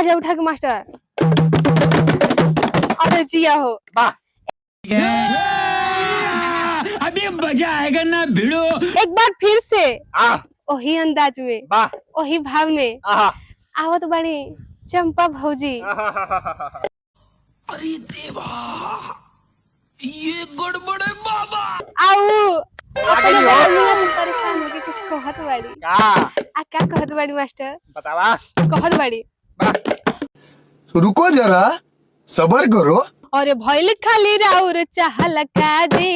आजा उठा के मास्टर। अरे जिया हो वाह अभी मजा आएगा ना भिड़ो। एक बार फिर से वही अंदाज में वही भाव में आवत बाड़ी चंपा भौजी। अरे देवा ये गड़बड़ है बाबा। आओ परेशान होके कुछ कहत बाड़ी। आ का कहत बाड़ी मास्टर बतावा। कहत बाड़ी रुको जरा सबर करो। और भइल खाली राउर चाहल काजी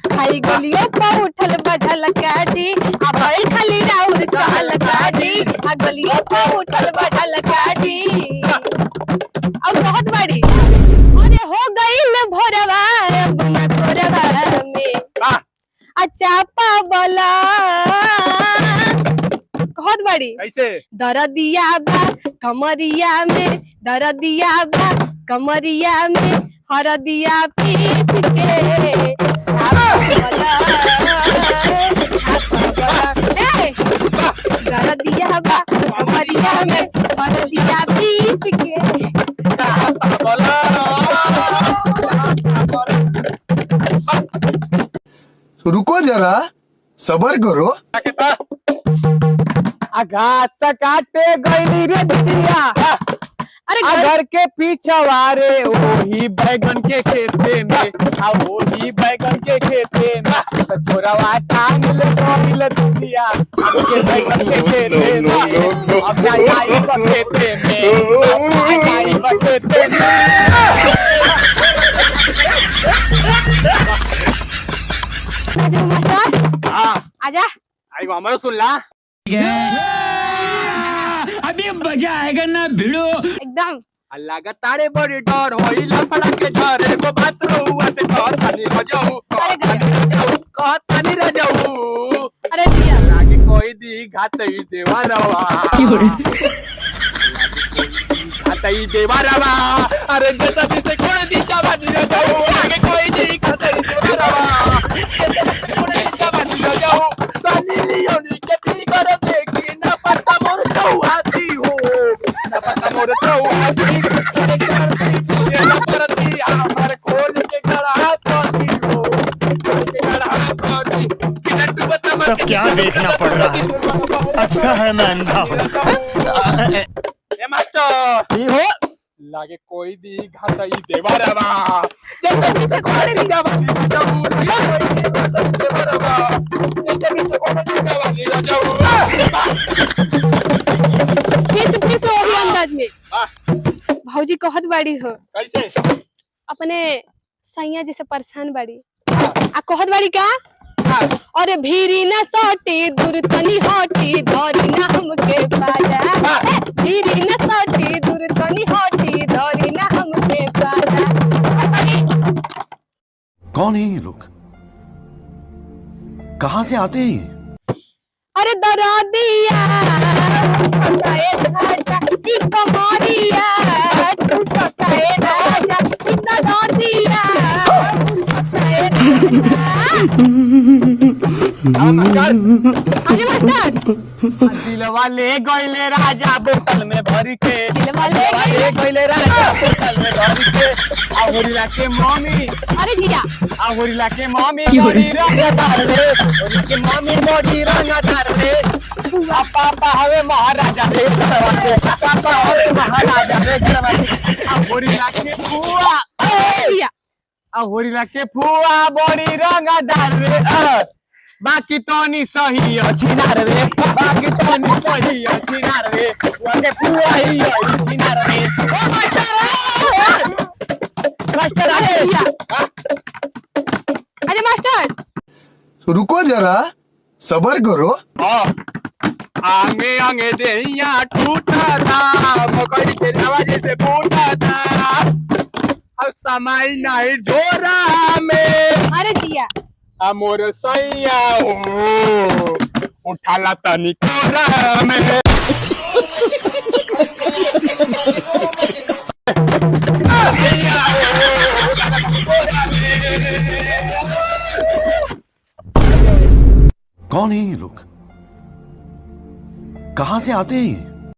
खाई गलियों पर उठल बजल काजी। आ भइल खाली राउर चाहल काजी आ गलियों पर उठल बजल काजी। अब कहत बाड़ी अरे हो गई न भोरवा अब न भोरवा में अच्छा पावला। कहत बाड़ी कैसे दरदिया बा कमरिया में दरदिया बा कमरिया में हरदिया पीस के दरदिया बा कमरिया में हरदिया पीस के। रुको जरा सबर करो। घास काटे गईली रे दिया। अरे घर के पीछवा रे वही बैगन के खेते में वही बैगन के खेते में तो छोरावा टांग ले गईल दिया के बैगन के खेते में अब जाई खेते में अब जाई खेते में। आजा मास्टर आजा आई हमारो सुन ला। अभी मजा आएगा ना भिड़ो। एकदम अल्लाह का तारे बड़ी डर होई लफड़ा के डर को बात रुआ से कहत नहीं रह जाऊ कहत नहीं रह जाऊ। अरे जिया लागे कोई दी घातई देवा रवा घातई देवा रवा। अरे जैसा जिसे कोण दी चावा नहीं रह जाऊ लागे कोई दी घातई देवा रवा कोण दी चावा नहीं रह जाऊ साली लियोनी के भी कर देखी ना पता मोर जाऊ आती हो ना पता मोर जाऊ आती करती हमार खोल के गड़ा करती हो के गड़ा करती किनटू बता मत। सब क्या देखना पड़ रहा है। अच्छा है मैं अंधा हूँ। ए मास्टर हो लागे कोई दी घातई देवा रवा जैसे पीछे कोण दी जावा नहीं जाऊ देवा रवा जैसे पीछे कोण दी जावा नहीं जाऊ। फिर से वही अंदाज में भौजी कहत बाड़ी हो कैसे अपने सैया जी से परेशान बाड़ी। आ कहत बाड़ी का अरे भीरी न सटी दूर तनी हटी धरी ना हमके पाजा। भीरी न सटी दूर तनी हटी धरी ना हमके पाजा। कौन है ये लोग? कहाँ से आते हैं ये? अरे दरदिया टूटताए राजा ई कमरिया टूटताए राजा ई दरदिया टूटताए राजा। दिलवा ले गईले राजा बोतल में भर के दिलवा ले गईले राजा बोतल में भर के होरिला के मम्मी अरे जिया होरिला के मम्मी बड़ी रंगदार रे होरिला के मम्मी बड़ी रंगदार रे पापा हवे महाराजा रे पापा हवे महाराजा रे होरिला के फुआ जिया होरिला के फुआ बड़ी रंगदार रे बाकी तोनी सही अछि ना रे बाकी तोनी सही अछि ना रे वाके फुआ ही अछि ना रे। ओ मास्टर अरे जिया अरे मास्टर रुको जरा सबर करो। आंगे आंगे देहिया टूटा था मकई के आवाज से फूटा था अब समय नहीं जोरा में। अरे जिया मोर सैया उठाला तनी कोरा में। कौन है ये लोग? कहाँ से आते हैं ये?